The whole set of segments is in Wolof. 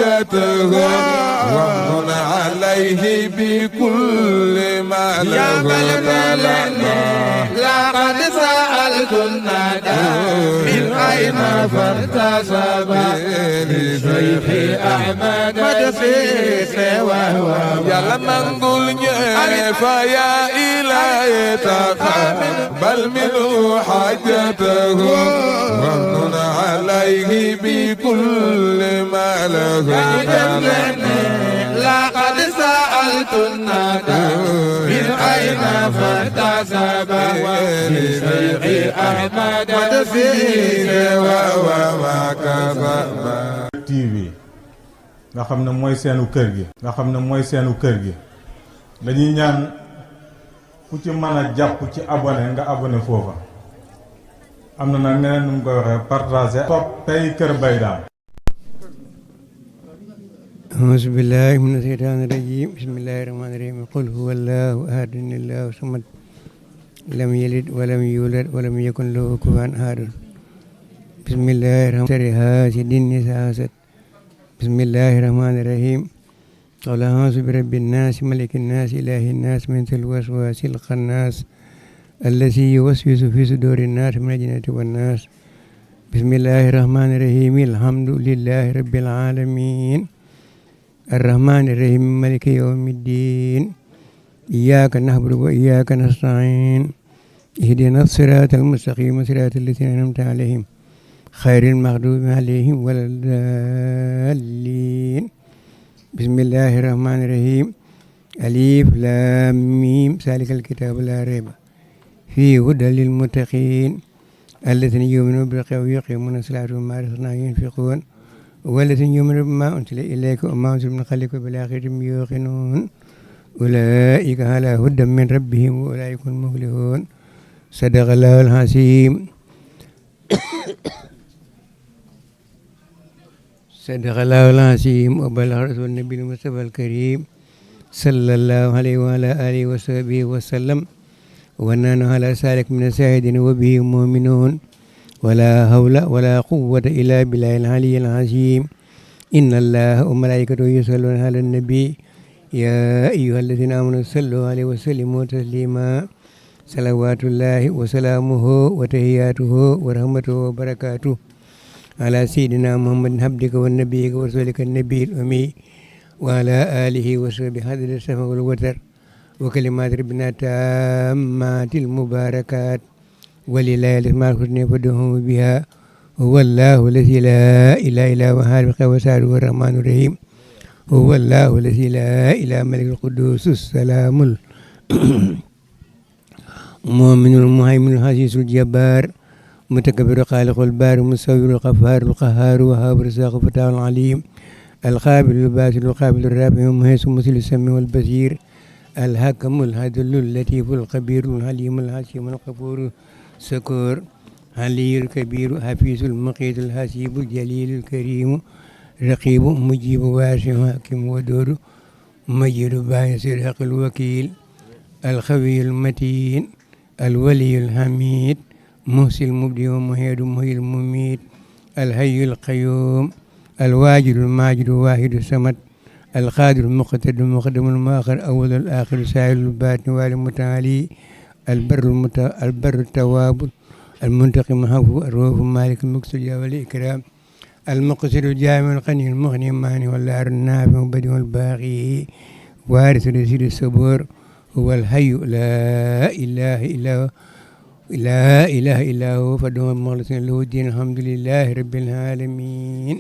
حاجته وامن عليه بكل ما له لقد سألت الندى من أين فارتسب لشيخ أحمد مدسيس وهو يلا منقول فيا إلهي تقبل منه حاجته وامن عليه بكل ما له لقد سألت الندى من أين فارتسب لشيخ أحمد مدسيس وهو TV nga xam ne mooy seenu kër gi dañuy ñaan ku ci mën a jàpp ci abonné nga abonné foofa am na nag neneen nu mu koy waxee partagé toppay Kër Mbaye Dame. أعوذ بالله من الشيطان الرجيم بسم الله الرحمن الرحيم قل هو الله أحد الله الصمد لم يلد ولم يولد ولم يكن له كفوا أحد بسم الله الرحمن الرحيم بسم الله الرحمن الرحيم قل أعوذ برب الناس ملك الناس إله الناس من الوسواس الخناس الذي يوسوس في صدور الناس من الجنة والناس بسم الله الرحمن الرحيم الحمد لله رب العالمين الرحمن الرحيم مالك يوم الدين إياك نعبد وإياك نستعين اهدنا الصراط المستقيم صراط الذين أنعمت عليهم خير المغضوب عليهم ولا الضالين بسم الله الرحمن الرحيم ألف لام ميم ذلك الكتاب لا ريب فيه هدى للمتقين الذين يؤمنون بالغيب ويقيمون الصلاة ومما رزقناهم ينفقون والذين يؤمنون بما أنزل إليك وما أنزل من قبلك وبالآخرة هم يوقنون أولئك على هدى من ربهم وأولئك هم المفلحون صدق الله العظيم صدق الله العظيم وبلغ رسول النبي المصطفى الكريم صلى الله عليه وعلى آله وصحبه وسلم ونحن على ذلك من الشاهدين وبه مؤمنون ولا حول ولا قوة إلا بالله العلي العظيم إن الله وملائكته يصلون على النبي يا أيها الذين آمنوا صلوا عليه وسلموا تسليما صلوات الله وسلامه وتحياته ورحمته وبركاته على سيدنا محمد عبدك والنبي ورسولك النبي الأمي وعلى آله وصحبه هذا السماء والوتر وكلمات ربنا تامات المباركات ولله الأسماء الحسنى فادعوه بها هو الله الذي لا إله إلا هو خالق وسائر الرحمن الرحيم هو الله الذي لا إله ملك القدوس السلام المؤمن المهيمن العزيز الجبار متكبر خالق البار المصور الغفار القهار وهاب الرزاق فتاح العليم القابل الباسل القابل الرافع المهيس المسل السميع والبصير الحكم العدل اللطيف الخبير الحليم الحكيم الغفور الشكور علي الكبير حفيظ المقيت الحسيب الجليل الكريم رقيب مجيب واسع حكيم ودود مجيد باعث الحق الوكيل الخوي المتين الولي الحميد محسن المبدي ومهيد المحيي المميت الحي القيوم الواجد الماجد الواحد الصمد القادر المقتدر المقدم المؤخر أول الآخر سائل الباطن والمتعالي البر التواب المنتقم العفو الرؤوف المالك المقسط والإكرام المقصد الجامع الغني المغني المانع والدار النافع البديع الباقي وارث رشيد الصبور هو الحي لا إله إلا هو فادعوه مخلصين له الدين الحمد لله رب العالمين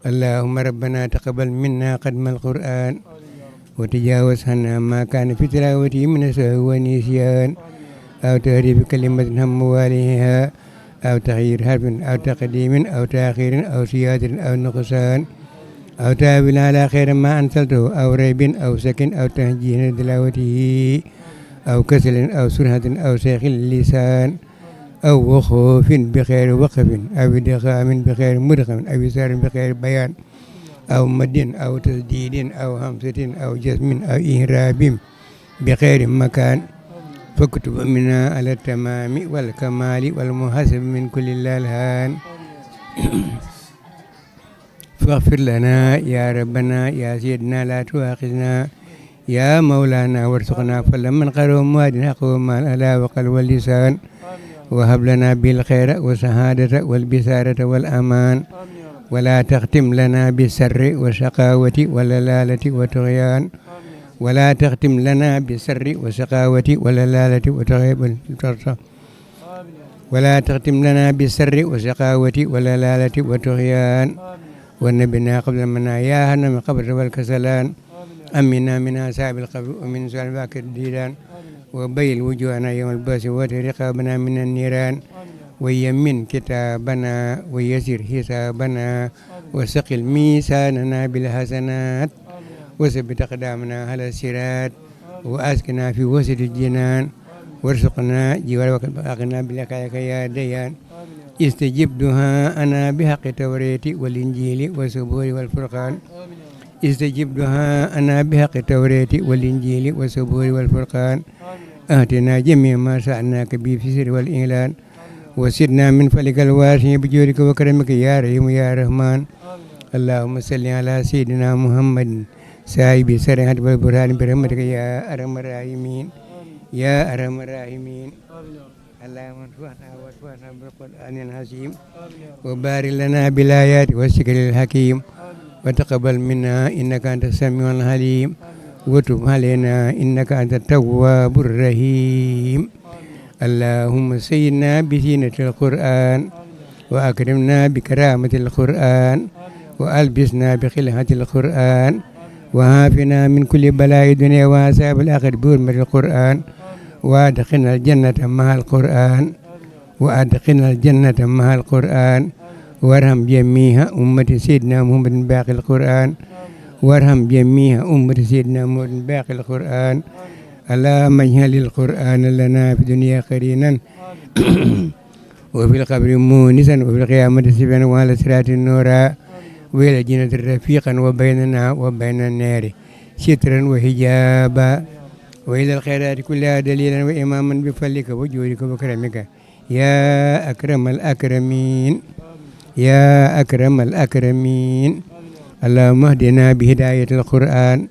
اللهم ربنا تقبل منا ختم القرآن وتجاوز عنا ما كان في تلاوته من سهو ونسيان أو تحريف كلمة هم مواليها أو تغيير حرف أو تقديم أو تأخير أو زيادة أو نقصان أو تأويل على خير ما أنزلته أو ريب أو سكن أو تهجين تلاوته أو كسل أو سرعة أو شيخ اللسان أو وخوف بخير وقف أو إدغام بخير مدغم أو إسار بخير بيان أو مد أو تسديد أو همسة أو جسم أو إهراب بخير مكان فاكتب منا على التمام والكمال والمحسب من كل الألهان فاغفر لنا يا ربنا يا سيدنا لا تؤاخذنا يا مولانا وارزقنا فلمن قالوا موادنا قوم الألا وقل واللسان وهب لنا بالخير والسعادة والبسارة والأمان ولا تختم لنا بالسر والشقاوة واللالة والطغيان ولا تختم لنا بالسر والشقاوة واللالة والطغيان ولا تختم لنا بالسر والشقاوة واللالة والطغيان والنبينا قبل المنايا من قبل والكسلان أمنا من أصحاب القبر ومن سؤال باكر الديدان وبيل وجوهنا يوم الباس وترقابنا من النيران ويمن كتابنا ويسر حسابنا وسقل ميساننا بالحسنات وثبت أقدامنا على الصراط وأسكنا في وسط الجنان وارزقنا جوار وقنا بلقائك يا ديان استجب دعاءنا بحق التوراة والإنجيل والزبور والفرقان استجب دعاءنا بحق التوراة والإنجيل والزبور والفرقان آتنا جميع ما سألناك به في السر والإعلان وسدنا من فلك الواسع بجودك وكرمك يا رحيم يا رحمن اللهم صل على سيدنا محمد صاحب السرعة والبرهان برحمتك يا أرحم الراحمين يا أرحم الراحمين اللهم انفعنا بالقرآن العظيم وبارك لنا بالآيات والذكر الحكيم وتقبل منا إنك أنت السميع العليم وتب علينا إنك أنت التواب الرحيم اللهم سيدنا بزينة القرآن وأكرمنا بكرامة القرآن وألبسنا بخلعة القرآن وعافنا من كل بلاء الدنيا وعذاب الآخرة بحرمة القرآن وأدخلنا الجنة مع القرآن وأدخلنا الجنة مع القرآن وارحم جميع أمة سيدنا محمد باقي القرآن وارحم جميع أمة سيدنا محمد باقي القرآن اللهم اجعل القرآن لنا في الدنيا قرينا وفي القبر مونسا وفي القيامة سيفا وعلى صراط نورا وإلى جنة رفيقا وبيننا وبين النار سترا وحجابا وإلى الخيرات كلها دليلا وإماما بفضلك وجودك وكرمك يا أكرم الأكرمين يا أكرم الأكرمين اللهم اهدنا بهداية القرآن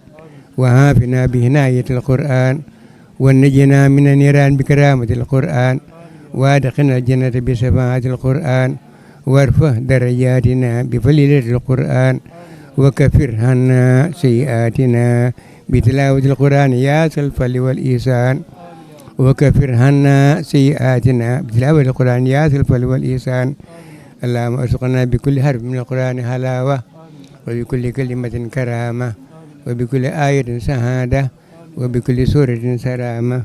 وعافنا بعناية القرآن ونجنا من النيران بكرامة القرآن وادخلنا الجنة بشفاعة القرآن وارفع درجاتنا بفضيلة القرآن وكفر عنا سيئاتنا بتلاوة القرآن يا ذا الفضل والإحسان وكفر عنا سيئاتنا بتلاوة القرآن يا ذا الفضل والإحسان اللهم ارزقنا بكل حرف من القرآن حلاوة وبكل كلمة كرامة وبكل آية سعادة وبكل سورة سلامة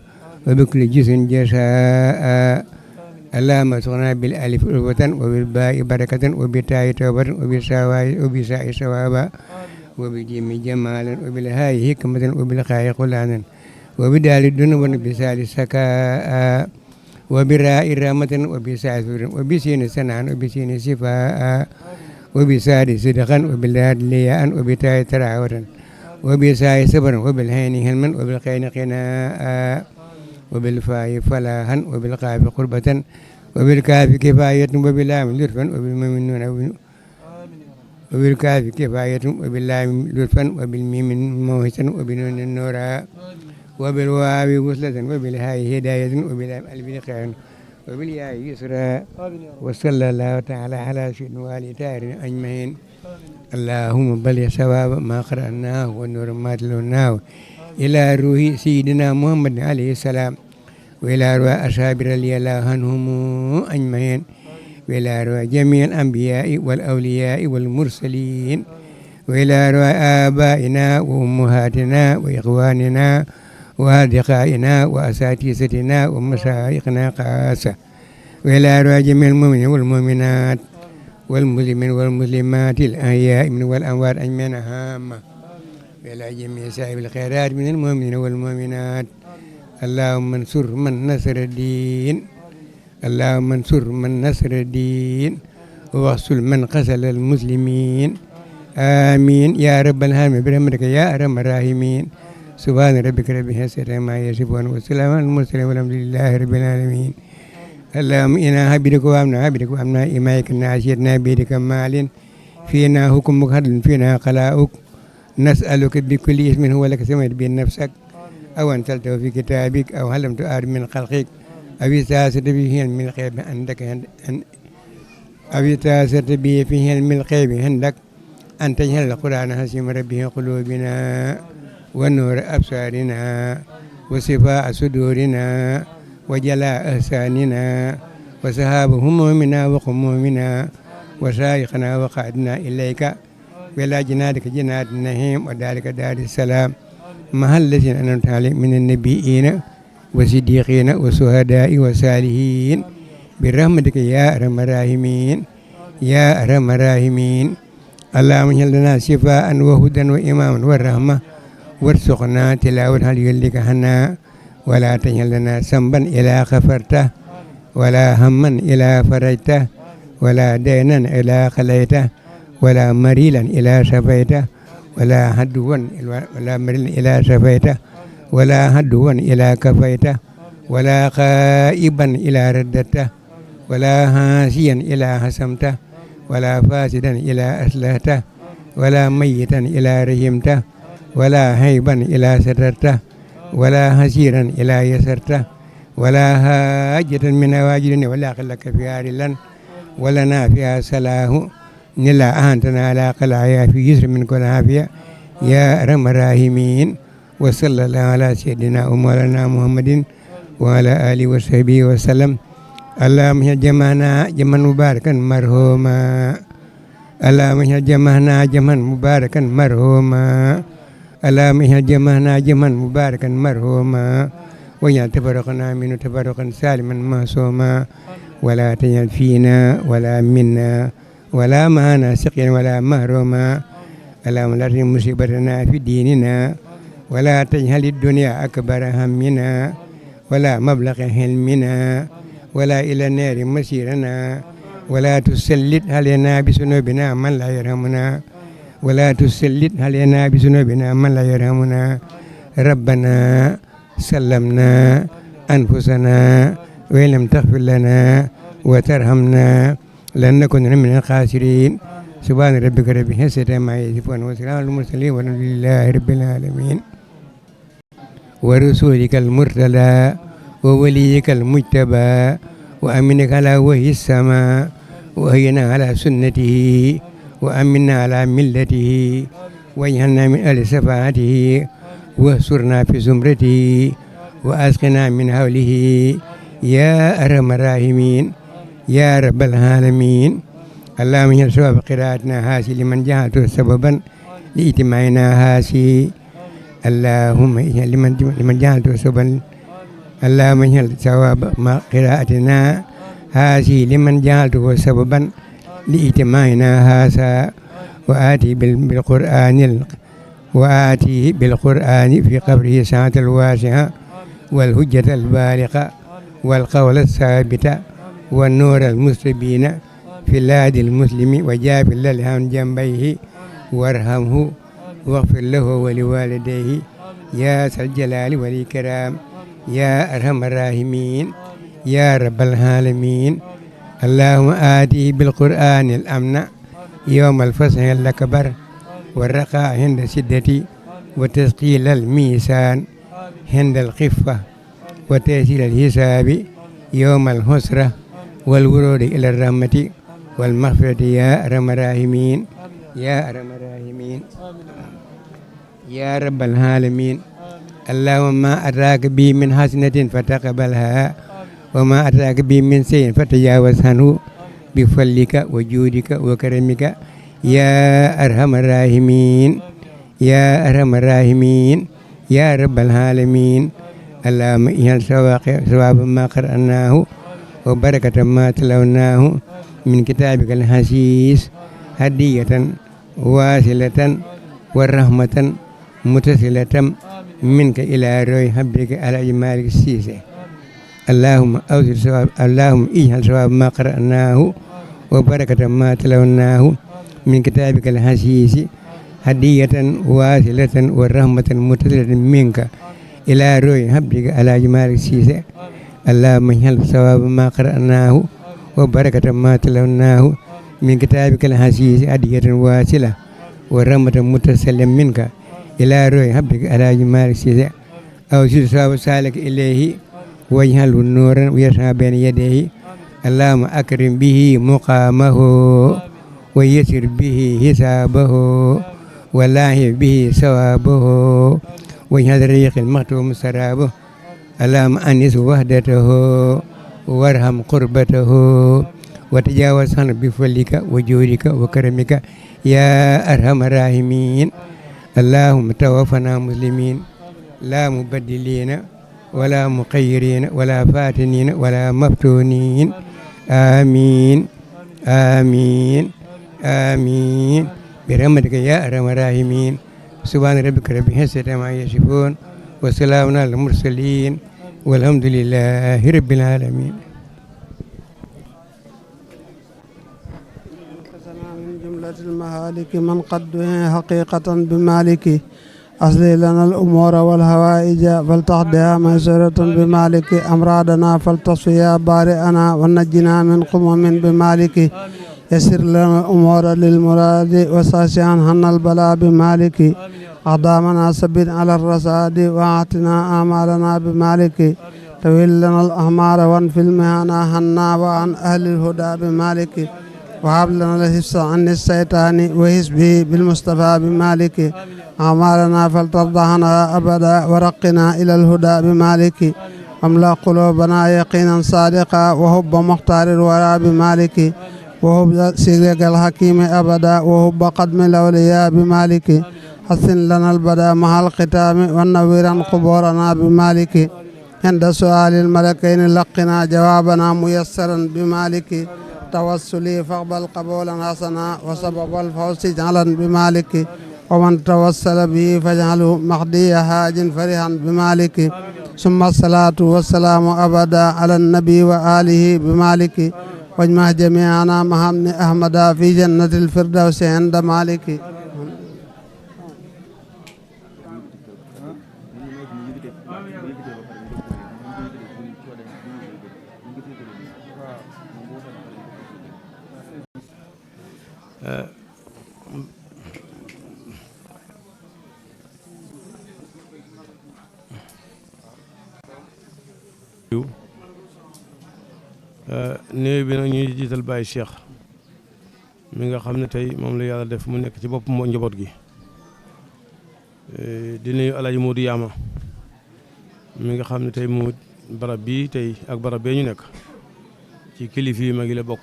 وبكل جزء جزاء اللهم ارزقنا بالألف ألوة وبالباء بركة وبالتاء توبة وبالساء ثوابا وبالجيم جمالا وبالهاء حكمة وبالخاء قلانا وبدال الدنو وبالسال سكاء وبالراء رحمة وبالساء سرور وبسين سنان وبسين شفاء وبساد صدقا وبالداد لياء وبالتاء تراوة وبالساء صبرا وبالهين هلما وبالخين قناء وبالفاء فلاحا وبالقاف قربة وبالكاف كفاية وباللام لطفا وبالميم وبالكاف كفاية وباللام لطفا وبالميم موهسا وبالنون النورا وبالواو وصلة وبالهاء هداية وباللام ألف خير وبالياء يسرا وصلى الله تعالى على سيدنا وآله طاهرين أجمعين اللهم بلغ ثواب ما قرأناه ونور ما تلوناه إلى روح سيدنا محمد عليه السلام وإلى روح أصحاب رضي الله عنهم أجمعين وإلى روح جميع الأنبياء والأولياء والمرسلين وإلى روح آبائنا وأمهاتنا وإخواننا وأصدقائنا وأساتذتنا ومشايخنا خاصة وإلى روح جميع المؤمنين والمؤمنات والمسلمين والمسلمات الأحياء من والأموات أجمعين هامة وإلى جميع صاحب الخيرات من المؤمنين والمؤمنات اللهم انصر من نصر الدين اللهم انصر من نصر الدين واغسل من قتل المسلمين آمين يا رب العالمين برحمتك يا أرحم الراحمين سبحان ربك رب العزة عما يصفون وسلام على المرسلين والحمد لله رب العالمين اللهم إنا عبدك وأبناء إمائك ناصيتنا بيدك مال فينا حكمك عدل فينا خلاؤك نسألك بكل اسم هو لك سميت به نفسك أو أنزلته في كتابك أو علمت آدم من خلقك أو استأثرت به في علم الغيب عندك أو استأثرت به في علم الغيب عندك أن تجعل القرآن حسيم ربه قلوبنا ونور أبصارنا وصفاء صدورنا وجلاء أحساننا وسهاب همومنا وغمومنا وسائقنا وقعدنا إليك وإلى جنادك جناد النعيم ودارك دار السلام مع الذين أنعمت عليهم من النبيين والصديقين والشهداء والصالحين برحمتك يا أرحم الراحمين يا أرحم الراحمين اللهم اجعل لنا شفاء وهدى وإماما والرحمة وارزقنا تلاوة هل يلك حنا ولا تجعل لنا ذنبا إلا غفرته ولا هما إلا فرجته ولا دينا إلا خليته ولا مريلا إلا شفيته ولا عدوا ولا مريلا إلا شفيته ولا عدوا إلا كفيته ولا خائبا إلا رددته ولا هاسيا إلا حسمته ولا فاسدا إلا أصلحته ولا ميتا إلا رحمته ولا هيبا إلا سترته ولا هسيرا إلا يسرته ولا حاجة من هواجرنا ولا خلك فيها رلا ولنا فيها صلاح نلا أنتنا على قلعها في يسر من كل عافية يا أرحم الراحمين وصلى الله على سيدنا ومولانا محمد وعلى آله وصحبه وسلم اللهم اجعل جمعنا جمعا مباركا مرحوما اللهم اجعل جمعنا جمعا مباركا مرحوما اللهم اجعل جمعنا جمعا مباركا مرحوما واجعل تفرقنا منه تفرقا سالما معصوما ولا تجعل فينا ولا منا ولا معنا سقيا ولا محروما اللهم لا تجعل مصيبتنا في ديننا ولا تجعل الدنيا أكبر همنا ولا مبلغ حلمنا ولا إلى النار مسيرنا ولا تسلط علينا بذنوبنا من لا يرحمنا ولا تسلط علينا بذنوبنا من لا يرحمنا ربنا سلمنا أنفسنا وإن لم تغفر لنا وترحمنا لنكن من الخاسرين سبحان ربك رب العزة عما يصفون وسلام على المرسلين والحمد لله رب العالمين ورسولك المرتضى ووليك المجتبى وأمنك على وحي السماء وأحينا على سنته وأمنا على ملته واجعلنا من أهل شفاعته واحشرنا في زمرته وأسقنا من حوله يا أرحم الراحمين يا رب العالمين اللهم اجعل ثواب قراءتنا هذه لمن جعلته سببا لاجتماعنا هذه اللهم اجعل لمن جعلته سببا اللهم اجعل ثواب قراءتنا هذه لمن جعلته سببا لاجتماعنا هذا وآتي بالقرآن في قبره ساعة الواسعة والهجة البالغة والقول الثابت والنور المستبين في الهادي المسلم وجاب الله عن جنبيه وارحمه واغفر له ولوالديه يا ذا الجلال والإكرام يا أرحم الراحمين يا رب العالمين اللهم آتيه بالقرآن الأمن يوم الفصح الأكبر والرخاء عند الشدة وتثقيل الميزان عند الخفة وتيسير الحساب يوم الحسرة والورود إلى الرحمة والمغفرة يا أرحم الراحمين يا أرحم الراحمين يا رب العالمين اللهم ما أتاك به من حسنة فتقبلها وما أتاك به من سيء فتجاوز عنه بفضلك وجودك وكرمك يا أرحم الراحمين يا أرحم الراحمين يا رب العالمين اللهم اجعل ثواب ما قرأناه وبركة ما تلوناه من كتابك الحسيس هدية واصلة ورحمة متصلة منك إلى روح حبك على إجمال السيسة اللهم اجعل ثواب ما قرأناه وبركة ما تلوناه من كتابك الحسيس هدية واصلة ورحمة متصلة منك إلى روح حبك على إجمال السيسة اللهم اجعل ثواب ما قرأناه وبركة ما تلوناه من كتابك الحسيس أدية واصلة ورحمة متسلم منك إلى روح عبدك على جمال سيدة أو سيد سالك إليه واجعله نورا ويسعى بين يديه اللهم أكرم به مقامه ويسر به حسابه والله به ثوابه واجعل ريق المختوم سرابه اللهم أنس وحدته وارحم قربته وتجاوز عن بفضلك وجودك وكرمك يا أرحم الراحمين اللهم توفنا مسلمين لا مبدلين ولا مقيرين ولا فاتنين ولا مفتونين آمين آمين آمين برحمتك يا أرحم الراحمين سبحان ربك رب العزة عما يصفون وسلام على المرسلين والحمد لله رب العالمين. من جملة المهالك من قد حقيقة بمالك أصلي لنا الأمور والهوائج فلتقضيها ميسورة بمالك أمراضنا فلتصفيها بارئنا ونجنا من قمم بمالك يسر لنا الأمور للمراد وساسعا عنا البلاء بمالك أقدامنا ثبت على الرصاد وأعطنا آمالنا بمالك تويل لنا الأحمار وانفي المهانا عنا وعن أهل الهدى بمالك وهب لنا الحفظ عن الشيطان وحسبه بالمصطفى بمالك أعمالنا فلترضى عنها أبدا ورقنا إلى الهدى بمالك واملأ قلوبنا يقينا صادقا وحب مختار الورى بمالك وحب سيرك الحكيم أبدا وحب قدم الأولياء بمالك حسن لنا البدا مع الختام ونورا قبورنا بمالك عند سؤال الملكين لقنا جوابنا ميسرا بمالك توسلي فاقبل قبولا حسنا وسبب الفوز جعلا بمالك ومن توسل به فاجعله مخدي حاج فرحا بمالك ثم الصلاة والسلام أبدا على النبي وآله بمالك واجمع جميعنا مع ابن أحمد في جنة الفردوس عند مالك. néew bi nag ñuy jiital Baye Cheikh mi nga xam ne tey moom la yàlla def mu nekk ci bopp moo njaboot gi di nuyu Alaaji Modou Yaama mi nga xam ne tey moo barab bii tey ak barab bee ñu nekk ci kilifa yi mag yi la bokk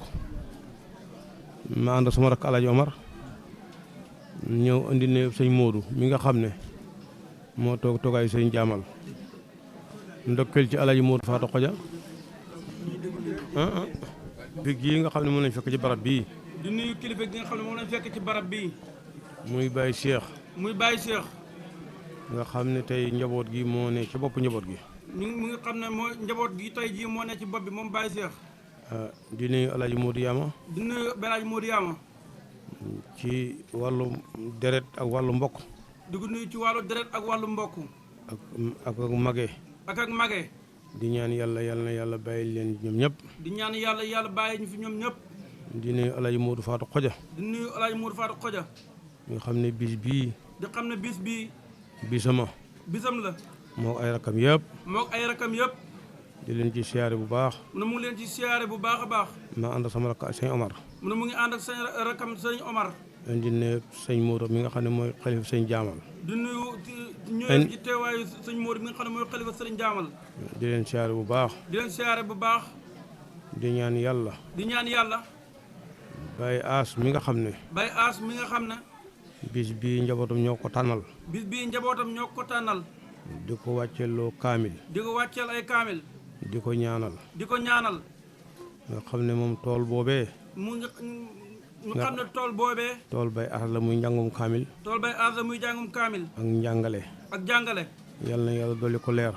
ma ànd sama rakk Alaaji Omar ñëw indi nuyu sëñ Modou mi nga xam ne moo toog toogaayu sëñ Jaamal ndokkeel ci Alaaji Modou Fatou Xoja bi gii nga xam ne moom lañ fekk ci barab bii di nuyu kilifa gi nga xam ne moom lañ fekk ci barab bii muy Baye Cheikh nga xam ne tey njaboot gi moo ne ci bopp njaboot gi mu ngi xam ne moo njaboot gi tey jii moo ne ci bopp bi moom Baye Cheikh di nuyu Alaaji Modou Yaama di nuyu Alaaji Modou Yaama ci wàllu deret ak wàllu mbokk di ko nuyu ci wàllu deret ak wàllu mbokk ak mage ak mage di ñaan yàlla na yàlla bàyyi leen ñoom ñëpp di ñaan yàlla bàyyi ñu fi ñoom ñëpp di nuyu Alaaji Modou Fatou Xoja di nuyu Alaaji Modou Fatou Xoja nga xam ne bis bii di xam ne bis bii bisam la moo ay rakam yëpp di leen ci siyaare bu baax mu ne mu ngi leen ci siyaare bu baax a baax ma ànd sama rakk sëñ Omar mu ne mu ngi ànd ak sëñ rakam sëñ Omar di nuyu sëñ Modou mi nga xam ne mooy xalifa sëñ Jaamal di nuyu ñëw ci teewaayu sëñ Modou mi nga xam ne mooy xalifa sëñ Jaamal di leen siyaare bu baax di ñaan yàlla Baye Aas mi nga xam ne bis bii njabootam ñoo ko tànnal di ko wàcceeloo kaamil di ko wàcceel ay kaamil di ko ñaanal nga xam ne moom tool boobee mu xam ne tool boobee tool Baye Aas la muy njàngum kaamil ak njàngale yal na yàlla dolli ko leer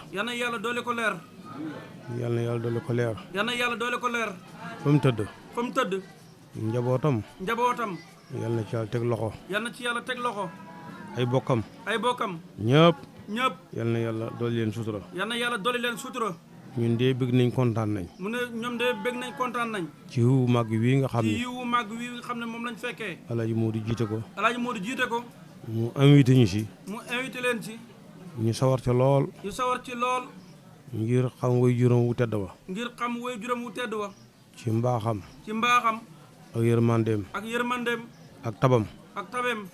fa mu tëdd njabootam yal na ci yàlla teg loxo ay bokkam ñëpp yal na yàlla dolli leen sutura ñun de bëgg nañ kontaan nañ. mu ne ñoom de bëgg nañ kontaan nañ. ci yiwu màgg wii nga xam ne. ci yiwu màgg wii nga xam ne moom lañ fekkee. Alaaji Modou jiite ko. Alaaji Modou jiite ko. mu invité ñu si. mu invité leen ci. ñu sawar ca lool. ñu sawar ci lool. ngir xam way juróom wu tedd wa. ngir xam way juróom wu tedd wa. ci mbaaxam. ci mbaaxam. ak yërmandeem. ak yërmandeem. ak tabam. ak tabeem.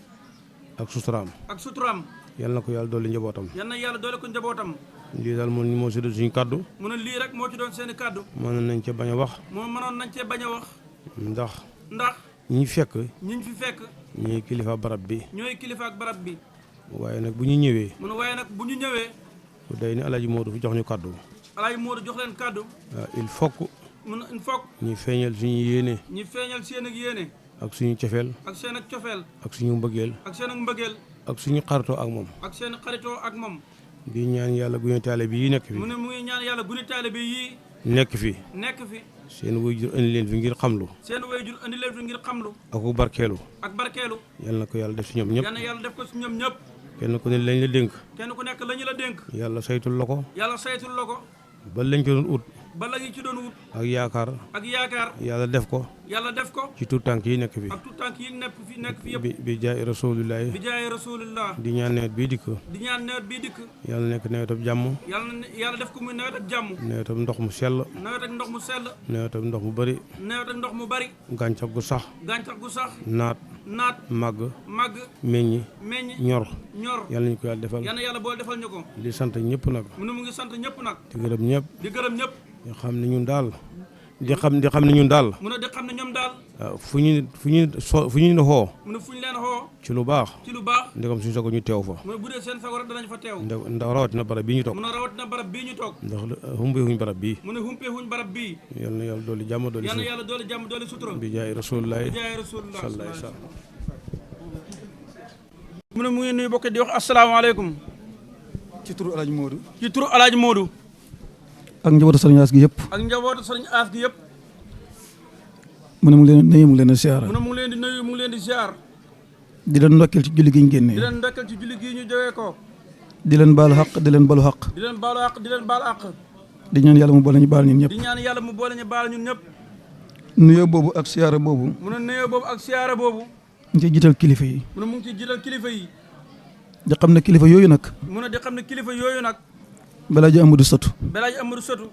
ak suturaam. ak suturaam. yal na ko yàlla dolli njabootam. yal na yàlla doole ko njabootam. lii daal moo si doon suñu kàddu. mu ne lii rek moo ci doon seeni kàddu. mënoon nañ cee bañ a wax. mënoon nañ cee bañ a wax. ndax. ñi fi fekk. ñooy kilifa barab bi. ñooy kilifa ak barab bi. waaye nag bu ñu ñëwee. mu ne waaye nag bu ñu ñëwee. ku day ni Alaaji Modou fi jox ñu kàddu. Alaaji Modou jox leen kàddu. waaw il faut que. mu ne il faut. ñu feeñal suñu yéene. ñu feeñal seen ak yéene. ak suñu cofeel. ak seen ak cofeel. ak suñu mbëggeel. ak seen ak mbëggeel. ak suñu xaritoo ak moom. ak seen xaritoo ak moom. di ñaan yàlla gune taalibe yi nekk fi. mu ne mu ngi ñaan yàlla gune taalibe yi. nekk fi. seen waajur andi leen fi ngir xamlu. seen waajur andi leen fi ngir xamlu. ak barkeelu. ak barkeelu. yal na ko yàlla def si ñoom ñëpp. yal na yàlla def ko si ñoom ñëpp. kenn ku ne lañ la dénk. kenn ku nekk lañu la dénk. yàlla saytul la ko. yàlla saytul la ko. ba lañ ko doon ut. ba la ñu ci doon wut. ak yaakaar. yàlla def ko. ci tuut tànk yi nekk fi. ak tuut tànk yi nekk fi yëpp. bi jaay rasulullah. di ñaan nawet bii dikk. yàlla nekk nawetab jàmm. yàlla def ko muy nawetab jàmm. nawetab ndox mu sell. nawetab ndox mu sell. nawetab ndox mu bari. nawetab ndox mu bari. gàncax gu sax. naat. màgg. meññi. ñor. yàlla nañu ko yàlla defal. yàlla yàlla boole defal ñu ko. di sant ñëpp nag. mu ne mu ngi sant ñëpp nag. di gërëm ñëpp. di gërëm ñëpp. di xam ne ñun daal. di xam ne ñun daal. mu ne di xam ne ñoom daal. waaw fu ñu ne xoo. mu ne fu ñu leen xoo. ci lu baax. ndegam suñu sago ñu teew fa. mu ne bu dee seen sago rek danañ fa teew. ndax rawatina barab bii ñu toog. mu ne rawatina barab bii ñu toog. ndax humpeewuñ barab bii. mu ne humpeewuñ barab bii. yal na yàlla dooli jàmm dooli sutura. bi jaay rasulullah. sallallahu alayhi wa sallam. mu ne mu ngi nuyu bokk di wax asalaamaaleykum. ci turu Alaaji Modou. ak njabootu sëriñ As gi yëpp. mu ne mu ngi leen di nuyu mu ngi leen di siyaara. mu ne mu ngi leen di nuyu mu ngi leen di siyaar. di leen ndokkeel ci julli gi ñu génnee. di leen ndokkeel ci julli gi ñu jógee ko. di leen baalu xaq di leen balu xaq. di leen baalu xaq di leen baal xaq. di ñaan yàlla mu boole ñu baal ñun ñëpp. di ñaan yàlla mu boole ñu baal ñun ñëpp. nuyoo boobu ak siyaara boobu. mu ne nuyoo boobu ak siyaara boobu. mu ngi ciy jiital kilifa yi. mu ne mu ngi ciy jiital kilifa yi. di xam ne kilifa yooyu nag. mu ne di xam ne kilifa yooyu nag. Balaaji Amadou Sotu. Balaaji Amadou Sotu.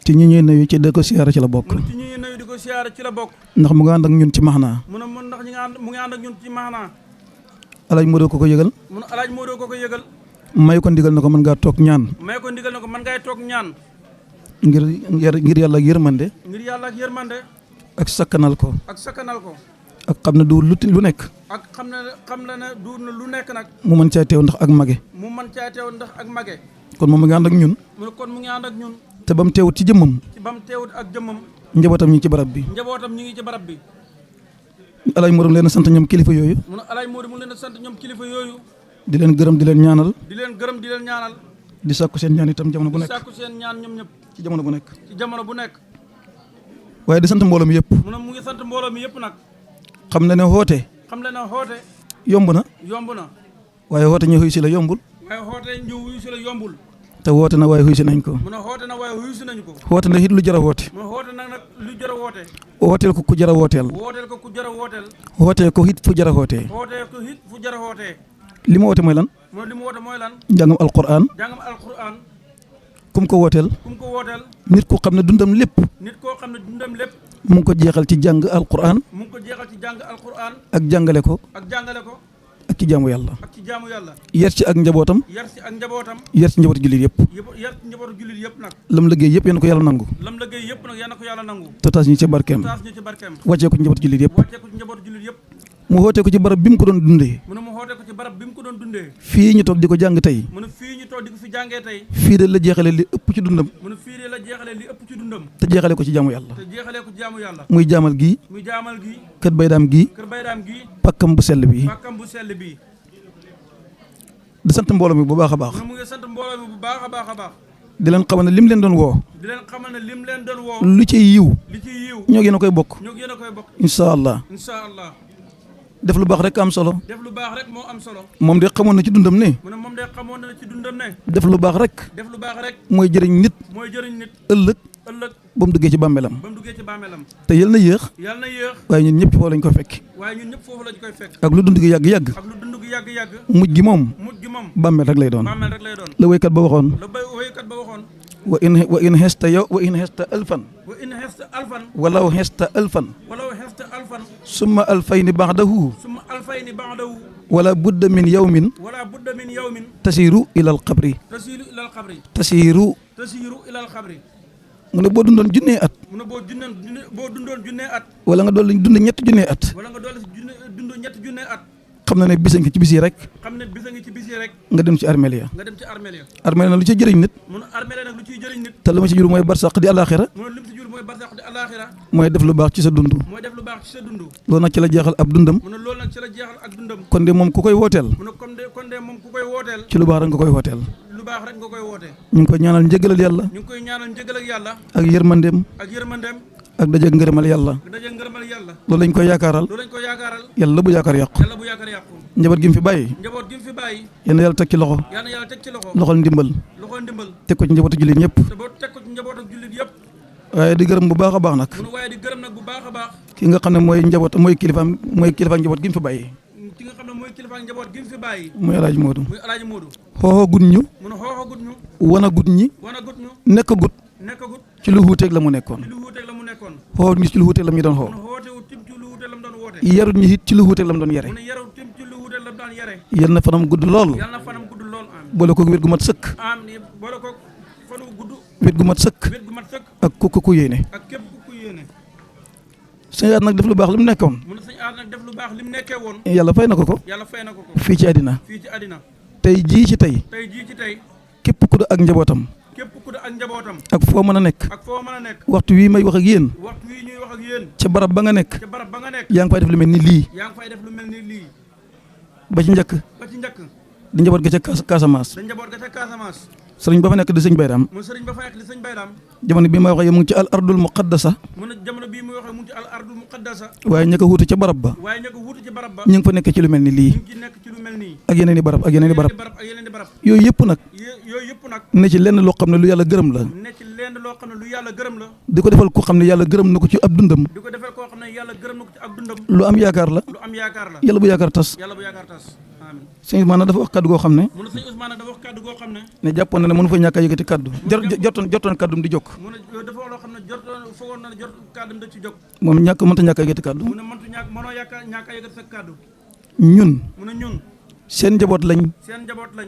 ci ñi ñuy nuyu ci di ko siyaara ci la bokk. mu ne ci ñi ñuy nuyu di ko siyaara ci la bokk. ndax mu ngi ànd ak ñun ci maxnaa. mu ne ndax mu ngi ànd ak ñun ci maxnaa. Alaaji Modou ko yëgal. mu ne Alaaji Modou ko yëgal. may ko ndigal na ko mën ngaa toog ñaan. may ko ndigal na ko mën ngay toog ñaan. ngir yàlla ak yërmande. ngir yàlla ak yërmande. ak sakkanal ko. ak sakkanal ko. ak xam ne du lu nekk. ak xam ne du lu nekk nag. mu mën caa teew ndax ak mage. kon moom mu ngi ànd ak ñun. mu ne kon mu ngi ànd ak ñun. te ba mu teewut ci jëmmam. njabootam ñu ngi ci barab bi. Alaaji Modou leen a sant ñoom kilifa yooyu. mu ne Alaaji Modou mu leen a sant ñoom kilifa yooyu. di leen gërëm di leen ñaanal. di sàkku seen ñaan itam jamono bu nekk. di sàkku seen ñaan ñoom ñëpp. ci jamono bu nekk. waaye di sant mbooloo mi yëpp. mu ne mu ngi sant mbooloo mi yëpp nag. xam na ne xoote. yomb na. waaye xoote ñu xuy si la yombul. te woote na waaye xuy si nañ ko. mu ne xoote na waaye xuy si nañ ko. xoote na it lu jar a woote. mu ne xoote nag lu jar a woote. wooteel ko ku jar a wooteel. wooteel ko it fu jar a wootee. li mu woote mooy lan. mu ne li mu woote mooy lan. njàngam alquran. kum ko wooteel. nit ku xam ne dundam lépp. mu ngi ko jeexal ci jàng alquran. ak jàngale ko. ak ci jaamu yàlla. yar ci ak njabootam. yar ci njabootu jullit yëpp. lam liggéey yëpp yéen ko yàlla nangu. te taas ñu ci barkeem. wàccee ko ci njabootu jullit yëpp. mu xoote ko ci barab bi mu ko doon dundee. fii ñu toog di ko jàng tey. fii de la jeexale li ëpp ci dundam. te jeexale ko ci jaamu yàlla. muy jaamal gii. kër baydaam gii. pakkam bu sell bi. di sant mbooloo mi bu baax a baax. di leen xamal ne lim leen doon woo. lu ci yiw. ñoo gën a koy bokk. incha allah. def lu baax rek am solo. moom de xamoon na ci dundam ne. moom de xamoon na ci dundam ne def lu baax rek def lu baax rek mooy jëriñ nit mooy jëriñ nit ëllëg ëllëg ba mu duggee ci bàmmeelam ba mu duggee ci bàmmeelam te yal na yéex yàlla na yéex waaye ñun ñëpp foofu lañ ko fekk waaye ñun ñëpp foofu lañ koy fekk ak lu dund gi yàgg-yàgg ak lu dund gi yàgg-yàgg mujj gi moom mujj gi moom bàmmeel rek lay doon bàmmeel rek lay doon la waykat ba waxoon la bay waykat ba waxoon wa in hesta yow wa in hesta alfan wa in hesta alfan walaw hesta alfan walaw hesta alfan summa alfayni baxdahu summa alfayni ba'dahu wala budda min yawmin wala budda min yawmin tasiru ila al qabri tasiru ila al qabri tasiru ila al qabri mu ne boo dundoon junnee at mu ne boo dundoon junnee at wala nga dolli dund ñetti junnee at wala nga dolli dund ñetti junnee at xam na ne bisa ngi ci bis yi rek xam ne bisa ngi ci bis yi rek nga dem ci armeel ya nga dem ci armeel ya armeel nag lu ci jëriñ nit mu ne armeel nag lu ciy jëriñ nit te lu ma ci jur mooy barsaq di alaxira mu ne lim ci jur mooy barsaq di alaxira mooy def lu baax ci sa dund mooy def lu baax ci sa dund loolu nag ci la jeexal ab dundam mu ne loolu nag ci la jeexal ak dundam kon de moom ku koy wooteel mu ne kon de moom ku koy wooteel ci lu baax rek nga koy wooteel lu baax rek nga koy wootee ñu ngi koy ñaanal njëgalal yàlla ñu ngi koy ñaanal njëgal ak yàlla ak yërmandeem ak yërmandeem ak dajeeg ngërëmal yàlla dajeeg ngërëmal yàlla loolu lañ koy yaakaaral loolu lañ koy yaakaaral yàlla bu yaakaar yàqu yàlla bu yaakaar yàqu njaboot gi mu fi bàyyi njaboot gi mu fi bàyyi yal na yàlla teg ci loxo yal na yàlla teg ci loxo loxol ndimbal loxol ndimbal teg ko ci njabootu jullit ñëpp te boo teg ko ci njaboot ak jullit yëpp waaye di gërëm bu baax a baax nag mu ne waaye di gërëm nag bu baax a baax ki nga xam ne mooy njaboot mooy kilifa njaboot gi mu fi bàyyi ki nga xam ne mooy kilifa njaboot gi mu fi bàyyi muy alaaji Moodu muy alaaji Moodu xooxoo gut ñu mu ne xooxoo gut ñu wana gut ñi wana gut ñu nekk gut nekkagut ci lu wuuteeg la mu nekkoon ci lu wuuteeg la mu nekkoon xooxoo ñu ci lu wuuteeg la mu doon xoo mu ne xootewut tim ci lu wuuteeg la mu doon woote yarut ñi it ci lu wuuteeg la mu doon yare mu ne yarut tim ci lu wuuteeg la mu daan yare yal na fanam gudd lool yal na fanam gudd lool am boole ko wér gu mat sëkk am ni boole ko fanu gudd wér gu mat sëkk wét gu mat sëkk ak ku yéene ak képp ku yéene sëñ Aat nag def lu baax li mu nekkoon mu ne sëñ Aat nag def lu baax li mu nekkee woon yàlla fay na ko ko yàlla fay na ko ko fii ci àddina fii ci àddina tey jii ci tey tey jii ci tey képp ku da ak njabootam képp ku da ak njabootam ak foo mën a nekk ak foo mën a nekk waxtu wii may wax ak yéen waxtu wii ñuy wax ak yéen ca barab ba nga nekk ca barab ba nga nekk yaa ngi fay def lu mel ni lii yaa ngi fay def lu mel ni lii ba ci njëkk ba ci njëkk di njaboot ga ca Casamance da njaboot ga ca Casamance sëriñ ba fa nekk di sëñ Baydaam mu sëriñ ba fa nekk di sëñ Baydaam jamono bii may waxee mu ngi ci al ardul muqaddasa mu ne jamono bii muy waxee mu ngi ci al ardul muqaddasa waaye ña ko wuute ca barab ba waaye ña ko wuute ci barab ba ñu ngi fa nekk ci lu mel ni lii ñu ngi ci nekk ci lu mel nii ak yeneen i barab ak yeneen i barab ak yeneen i barab yooyu yëpp nag yooyu yëpp nag ne ci lenn loo xam ne lu yàlla gërëm la ne ci lenn loo xam ne lu yàlla gërëm la di ko defal ko xam ne yàlla gërëm na ko ci ab dundam di ko defal koo xam ne yàlla gërëm na ko ci ab dundam lu am yaakaar la lu am yaakaar la yàlla bu yaakaar tas yàlla bu yaakaar tas amiin sëñ Ousmane dafa wax kaddu goo xam ne mu ne sëñ Ousmane dafa wax kaddu goo xam ne ne jàppoon na ne mënu fa ñàkk a yëkkati kaddu jotoon kaddum di jóg mu ne dafa wax loo xam ne foogoon na jot kaddum da ci jóg moom mënta ñàkk a yëkkati kaddu mu ne mënoo ñàkk a yëkkati sa kaddu ñun mu ne ñun seen njaboot lañ seen njaboot lañ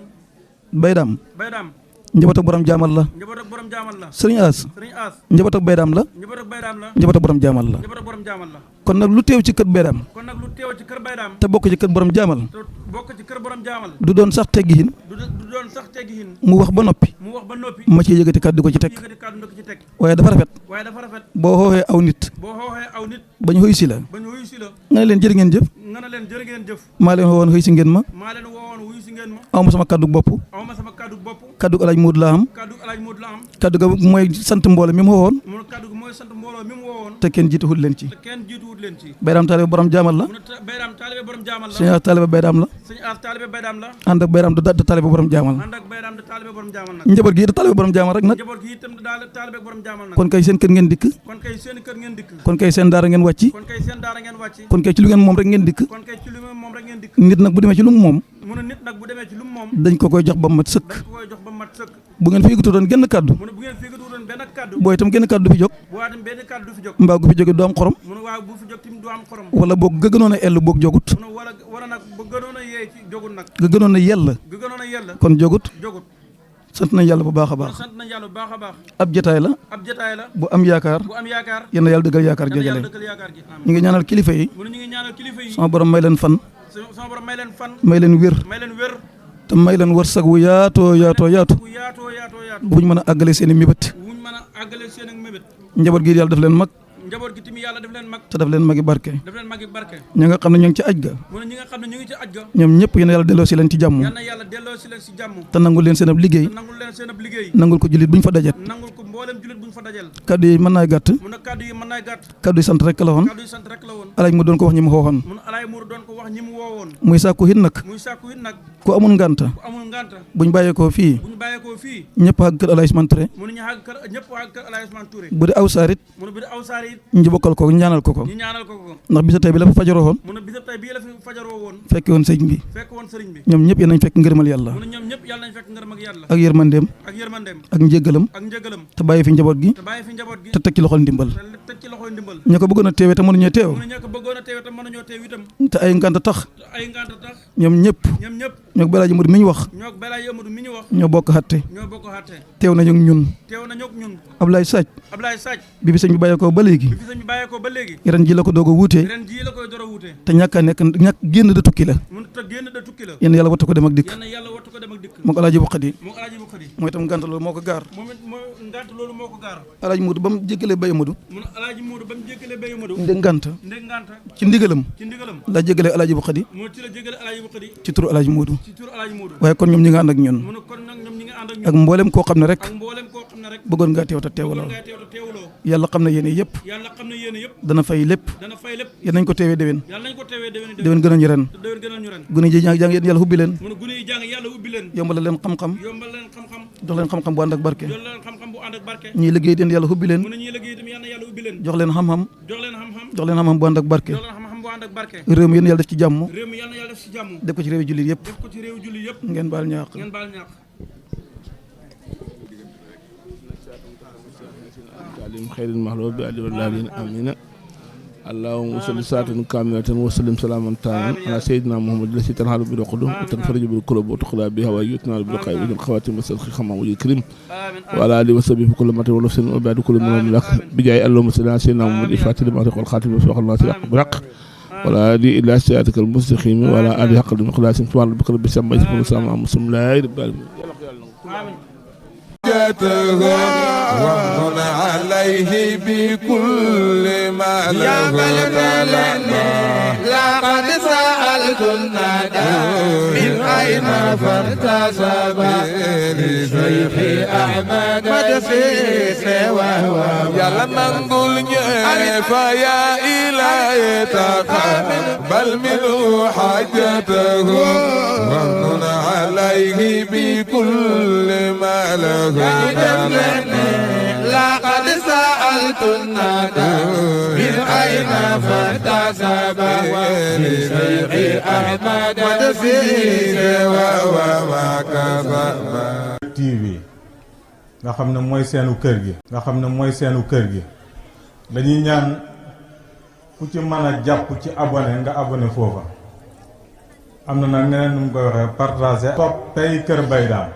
Baydaam Baydaam njaboot ak borom jaamal la njaboot ak borom jaamal la sëriñ As sëriñ As njaboot ak Baydaam la njaboot ak Baydaam la njaboot ak borom jaamal la njaboot ak borom jaamal la kon nag lu teew ci kër Baydaam kon nag lu teew ci kër Baydaam te bokk ci kër borom jaamal te bokk ci kër borom jaamal du doon sax teggihin du doon sax teggihin mu wax ba noppi mu wax ba noppi ma ci yëkkati kaddu ko ci teg yëkkati kaddu ko ci teg waaye dafa rafet waaye dafa rafet boo xooxee aw nit boo xooxee aw nit bañ xëy si la ba ñu wuyu si la nga ne leen jërë ngeen jëf nga ne leen jërë ngeen jëf maa leen woowoon xëy si ngeen ma maa leen woowoon wuyu si ngeen ma aw ma sama kaddu bopp aw ma sama kaddu bopp kaddu alaaj Moodu laa am kaddu alaaj Moodu la am kaddu ga mooy sant mbooloo mi mu woowoon mu ne kaddu gi mooy sant mbooloo mi mu woowoon te kenn jiituwut leen ci te kenn jiituwut leen ci Baydaam taalibe borom jaamal la mu ne Baydaam taalibe borom jaamal la sëñ As taalibe Baydaam la sëñ As taalibe Baydaam la ànd ak Baydaam da taalibe borom jaamal ànd ak Baydaam da taalibe borom jaamal nag njaboot gi da taalibe borom jaamal rek nag njaboot gi itam daal taalibe borom jaamal nag kon kay seen kër ngeen dikk kon kay seen kër ngeen dikk kon kay seen daara ngeen wàcci kon kay seen daara ngeen wàcci kon kay ci lu ngeen moom rek ngeen dikk kon kay ci lu moom rek ngeen dikk nit nag bu demee ci lu mu moom mu ne nit nag bu demee ci lu mu moom dañ ko koy jox ba mat sëkk dañ ko koy jox ba mat sëkk bu ngeen fi yëgatu doon genn kaddu mu ne bu ngeen fi yëgatu doon benn kaddu boo itam genn kaddu du fi jóg bu waa itam benn kaddu du fi jóg mbaa gu fi jóge du am xorom mu ne waaw bu fi jóg tim du am xorom wala boog ga gënoon a ell boog jogut mu ne wala nag ba gënoon a yee ci jógut nag ga gënoon a yell ga gënoon a yell kon jogut jógut sant nañ yàlla bu baax a baax sant nañ yàlla bu baax a baax ab jotaay la ab jotaay la bu am yaakaar bu am yaakaar yéen yàlla dëggal yaakaar joojale dëggal yaakaar gi ñu ngi ñaanal kilifa yi mu ne ñu ngi ñaanal kilifa yi sama borom may leen fan sama borom may leen fan may leen wér may leen wér te may leen wërsëg wu yaatoo yaatoo yaatu bu yaatoo yaatoo yaatu buñ mën a àggale seen i mébét wuñ mën a àggale seen ak mébét njaboot gi yàlla def leen mag njaboot gi tamit yàlla def leen mag te daf leen magi barke def leen magi barke ñi nga xam ne ñu ngi ci aj ga mu ne ñi nga xam ne ñu ngi ci aj ga ñoom ñëpp yéen yàlla delloo si leen ci jàmm yal na yàlla delloo si leen si jàmm te nangul leen seen ab liggéey te nangul leen seen ab liggéey nangul ko jullit bu ñu fa dajet nangul ko mboolem jullit bu ñu fa dajel kaddu yi mën naa gàtt mu ne kaddu yi mën naa gàtt kaddu yi sant rek la woon kaddu yi sant rek la woon alaaj mu doon ko wax ñi mu xooxoon mu ne alaay muur doon ko wax ñi mu woowoon muy sàkku hit nag muy sàkku it nag ku amul ngànta ku amul ngànta buñ bàyyeekoo fii bu ñu bàyyeekoo fii ñëpp ak kër alaaj Ousmane Touré mu ne ñu xàgg kër ñëpp xàgg kër alaay Ousmane Touré bu di aw saarit mu ne bu di aw saar it ñu bokkal ko ñaanal ko ko ñu ñaanal ko ko ndax bisa tey bi la fa fajaroo woon mu ne bisab tey bii la fi fajaroo woon fekke woon sëñ bi fekk woon sëriñ bi ñoom ñëpp yéen nañ fekk ngërëmal yàlla mu ne ñoom ñëpp yàlla nañ fekk ngërëm ak yàlla ak yërmandeem ak yërmandeem ak njéggalam ak njëgalam te bàyyi fi njaboot gi te bàyyi fi njaboot gi te teg ci loxol ndimbal te teg ci loxoy ndimbal ña ko bëggoon a teewee te mënuñoo teew mu ne ñoo ko bëggoon a teewe te mënuñoo teew itam te ay ngànt tax te ay ngànta tax ñoom ñëpp ñoom ñëpp ñoo balaaji mur mi ñu wax ñoo Balaay Amadou mi ñu wax ñoo bokk xatte ñoo bokk xatte teew nañu ak ñun teew na ñook ñun Ablaye Sadj Ablaye Sadj bi fi sëñ bi bàyyeekoo ba léegi bi fi sëñ bi bàyyeekoo ba léegi ren ji la ko doog a wuute ren jii la koy door a wuute te ñàkk a nekk ñàkk génn da tukki la mun te génn da tukki la yéen yàlla wattu ko dem ak dikk yal na yàlla wattu ko dem ak dikk moom alaaji buqadi moom alaaji bu xadi mooy tam ngànt loolu moo ko gaar moom it mooy ngànt loolu moo ko gaar alaaji Mudu ba mu jéggalee Baye Amadou mun alaaji Moodu ba mu jéggalee Baye Amadou ndég ngànt ndég ngànta ci ndigalam ci ndigalam la jéggalee alaaji buqadi moo ci la jéggale alaaji bu xadi ci turu alaaji Mudu ci tur alaaji Moodu waaye kon ñoom ñi nga ànd ak ñun mu ne kon nag ñoom ñi nga ànd ak ak ñun mboolem koo xam ne rek ak mboolem koo xam ne rek bëggoon ngaa teew te bëggoon teewaloo ngay teew te teewuloo yàlla xam ne yéen yëpp yàlla xam ne yéen yëpp dana fay lépp dana fay lépp yéen nañ ko teewee déwén yàlla nañ ko teewee déwén déwén gën a ñu ren te déwén gënal ñu ren gune ji jàng yéen yàlla hubbi leen mu ne gune yi jàng yàlla ubbi leen yombal leen xam-xam yombal leen xam-xam jox leen xam-xam bu ànd ak barke jox leen xam-xam bu ànd ak barke ñuy liggéey yéen yàlla hubbi leen mu ne ñuy liggéey itam yàlla na yàlla ubbi leen jox leen xam-xam jox leen xam-xam jox leen xam-xam bu ànd ak barke jox leen xam-xam bu ànd ak barke réew mi yéen yàlla def ci jàmm réew mi yàlla na yàlla def ci jàmm def ko ci réew jullit yëpp def ko ci réew julli yëpp ngeen baal ñaax ngeen baal ñàkk خير المحلوب بأدب الذين آمين اللهم صل ساعة كاملة وسلم سلاما تاما على سيدنا محمد الذي تنهار بالقلوب وتنفرج بالقلوب وتقضى بها ويؤتنا بالبقاء وجه الخواتم والسلخ خما وجه الكريم وعلى آله وصحبه في كل متى ونفس وبعد كل من لك بجاي اللهم صل على سيدنا محمد الفاتح لما أغلق والخاتم وسبق الله بالحق ولا هادي إلى صراطك المستقيم ولا آله حق المقداس سبحان ربك رب العزة عما يصفون وسلام على المرسلين لا رب العالمين ومن عليه بكل ما له لقد سألت الندى من أين فارتسب لشيخ أحمد مدسيس وهو يلا منقول فيا إلهي تقبل منه حاجته ومن عليه بكل ما له لقد سألت الندى من أين فارتسب لشيخ أحمد مدسيس وهو ما كسب TV nga xam ne mooy seenu kër gi dañuy ñaan ku ci mën a jàpp ci abonné nga abonné foofa am na nag neneen nu mu koy waxee partager toppay Kër Baye Dame